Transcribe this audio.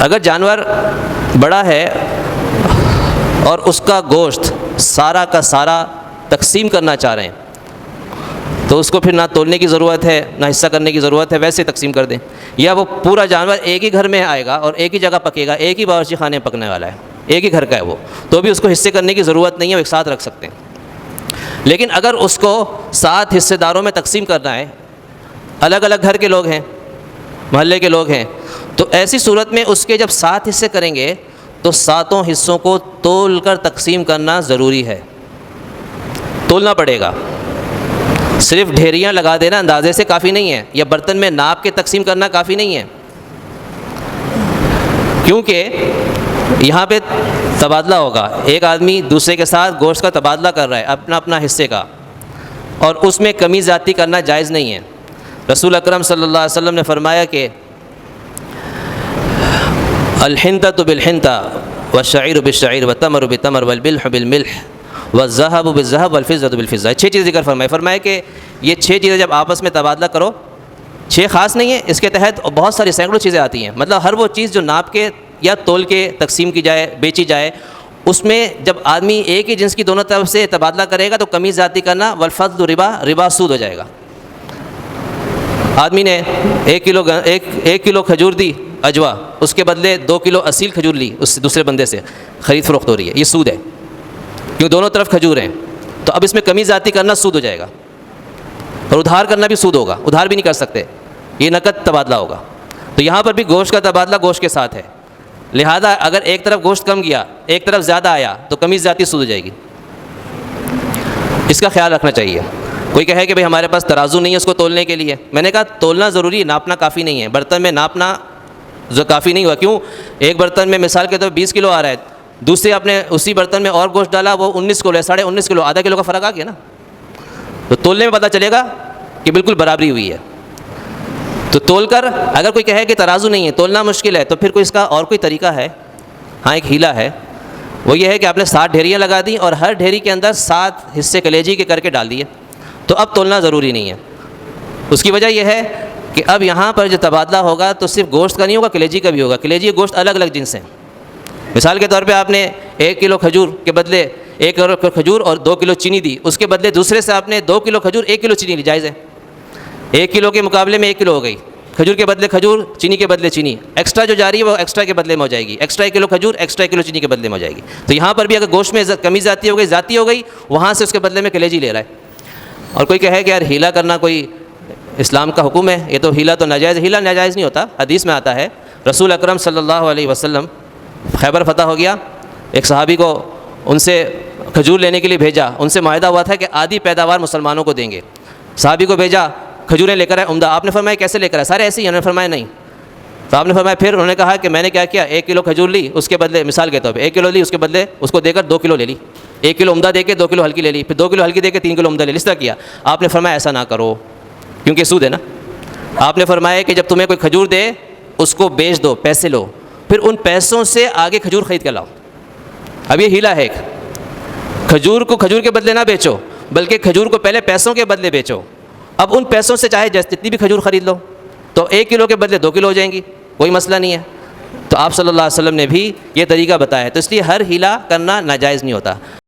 اگر جانور بڑا ہے اور اس کا گوشت سارا کا سارا تقسیم کرنا چاہ رہے ہیں تو اس کو پھر نہ تولنے کی ضرورت ہے نہ حصہ کرنے کی ضرورت ہے، ویسے تقسیم کر دیں. یا وہ پورا جانور ایک ہی گھر میں آئے گا اور ایک ہی جگہ پکے گا، ایک ہی باورچی خانے میں پکنے والا ہے، ایک ہی گھر کا ہے وہ، تو بھی اس کو حصے کرنے کی ضرورت نہیں ہے، وہ ایک ساتھ رکھ سکتے ہیں. لیکن اگر اس کو 7 حصے داروں میں تقسیم کرنا ہے، الگ الگ گھر کے لوگ ہیں، محلے کے لوگ ہیں، تو ایسی صورت میں اس کے جب 7 حصے کریں گے تو 7 حصوں کو تول کر تقسیم کرنا ضروری ہے، تولنا پڑے گا. صرف ڈھیریاں لگا دینا اندازے سے کافی نہیں ہے، یا برتن میں ناپ کے تقسیم کرنا کافی نہیں ہے، کیونکہ یہاں پہ تبادلہ ہوگا. ایک آدمی دوسرے کے ساتھ گوشت کا تبادلہ کر رہا ہے اپنا اپنا حصے کا، اور اس میں کمی زیادتی کرنا جائز نہیں ہے. رسول اکرم صلی اللہ علیہ وسلم نے فرمایا کہ الحنطۃ بالحنطۃ والشعیر بالشعیر والتمر بالتمر والملح بالملح والذهب بالذهب والفضة بالفضة. 6 چیزیں ذکر فرمایا کہ یہ 6 چیزیں جب آپس میں تبادلہ کرو، 6 خاص نہیں ہے، اس کے تحت بہت ساری سینکڑوں چیزیں آتی ہیں. مطلب ہر وہ چیز جو ناپ کے یا تول کے تقسیم کی جائے، بیچی جائے، اس میں جب آدمی ایک ہی جنس کی دونوں طرف سے تبادلہ کرے گا تو کمی زیادتی کرنا، والفضل ربا سود ہو جائے گا. آدمی نے 1 کلو کھجور دی اجوا، اس کے بدلے 2 کلو اصیل کھجور لی اس دوسرے بندے سے، خرید فروخت ہو رہی ہے، یہ سود ہے، کیوں دونوں طرف کھجور ہیں. تو اب اس میں کمی زیادتی کرنا سود ہو جائے گا. اور ادھار کرنا بھی سود ہوگا، ادھار بھی نہیں کر سکتے، یہ نقد تبادلہ ہوگا. تو یہاں پر بھی گوشت کا تبادلہ گوشت کے ساتھ ہے، لہذا اگر ایک طرف گوشت کم گیا ایک طرف زیادہ آیا تو کمی زیادتی سود ہو جائے گی. اس کا خیال رکھنا چاہیے. کوئی کہے کہ بھئی ہمارے پاس ترازو نہیں ہے اس کو تولنے کے لیے، میں نے کہا تولنا ضروری ہے، ناپنا کافی نہیں ہے. برتن میں ناپنا کافی نہیں ہوا، کیوں؟ ایک برتن میں مثال کے طور 20 کلو آ رہا ہے، دوسرے آپ نے اسی برتن میں اور گوشت ڈالا وہ 19 کلو ہے، 19.5 کلو، آدھا کلو کا فرق آ گیا نا. تو تولنے میں پتہ چلے گا کہ بالکل برابری ہوئی ہے. تو تول کر، اگر کوئی کہے کہ ترازو نہیں ہے، تولنا مشکل ہے، تو پھر کوئی اس کا اور کوئی طریقہ ہے. ہاں ایک ہیلا ہے، وہ یہ ہے کہ آپ نے 7 ڈھیریاں لگا دیں اور ہر ڈھیری کے اندر 7 حصے کلیجی کے کر کے ڈال دیے، تو اب تولنا ضروری نہیں ہے. اس کی وجہ یہ ہے کہ اب یہاں پر جو تبادلہ ہوگا تو صرف گوشت کا نہیں ہوگا، کلیجی کا بھی ہوگا. کلیجی گوشت الگ الگ جنس ہیں. مثال کے طور پہ آپ نے 1 کلو کھجور کے بدلے 1 کلو کھجور اور 2 کلو چینی دی، اس کے بدلے دوسرے سے آپ نے 2 کلو کھجور 1 کلو چینی لی، جائز ہے. 1 کلو کے مقابلے میں 1 کلو ہو گئی، کھجور کے بدلے کھجور، چینی کے بدلے چینی. ایکسٹرا جو جاری ہے وہ ایکسٹرا کے بدلے میں ہو جائے گی، ایکسٹرا 1 کلو کھجور ایکسٹرا 1 کلو چینی کے بدلے میں ہو جائے گی. تو یہاں پر بھی اگر گوشت میں کمی زیادتی ہو گئی وہاں سے اس کے بدلے میں کلیجی لے رہا ہے. اور کوئی کہے کہ یار ہیلا کرنا کوئی اسلام کا حکم ہے، یہ تو ہیلا تو ناجائز. ہیلا ناجائز نہیں ہوتا، حدیث میں آتا ہے رسول اکرم صلی اللہ علیہ وسلم خیبر فتح ہو گیا، ایک صحابی کو ان سے کھجور لینے کے لیے بھیجا، ان سے معاہدہ ہوا تھا کہ آدھی پیداوار مسلمانوں کو دیں گے. صحابی کو بھیجا، کھجوریں لے کر آئے عمدہ. آپ نے فرمایا کیسے لے کر آئے؟ سارے ایسے ہی. انہوں نے فرمایا نہیں. تو آپ نے فرمایا پھر؟ انہوں نے کہا کہ میں نے کیا کیا، 1 کلو کھجور لی، اس کے بدلے مثال کے طور پہ 1 کلو لی، اس کے بدلے اس کو دے کر 2 کلو لے لی، 1 کلو عمدہ دے کے 2 کلو ہلکی لے لی، پھر 2 کلو ہلکی دے کے 3 کلو عمدہ لے لی، اس طرح کیا. آپ نے فرمایا ایسا نہ کرو کیونکہ سود ہے نا. آپ نے فرمایا کہ جب تمہیں کوئی کھجور دے اس کو بیچ دو، پیسے لو، پھر ان پیسوں سے آگے کھجور خرید کے لاؤ. اب یہ ہیلا ہے ایک، کھجور کو کھجور کے بدلے نہ بیچو بلکہ کھجور کو پہلے پیسوں کے بدلے بیچو. اب ان پیسوں سے چاہے جتنی بھی کھجور خرید لو تو 1 کلو کے بدلے 2 کلو ہو جائیں گی، کوئی مسئلہ نہیں ہے. تو آپ صلی اللہ علیہ وسلم نے بھی یہ طریقہ بتایا ہے. تو اس لیے ہر ہیلا کرنا ناجائز نہیں ہوتا.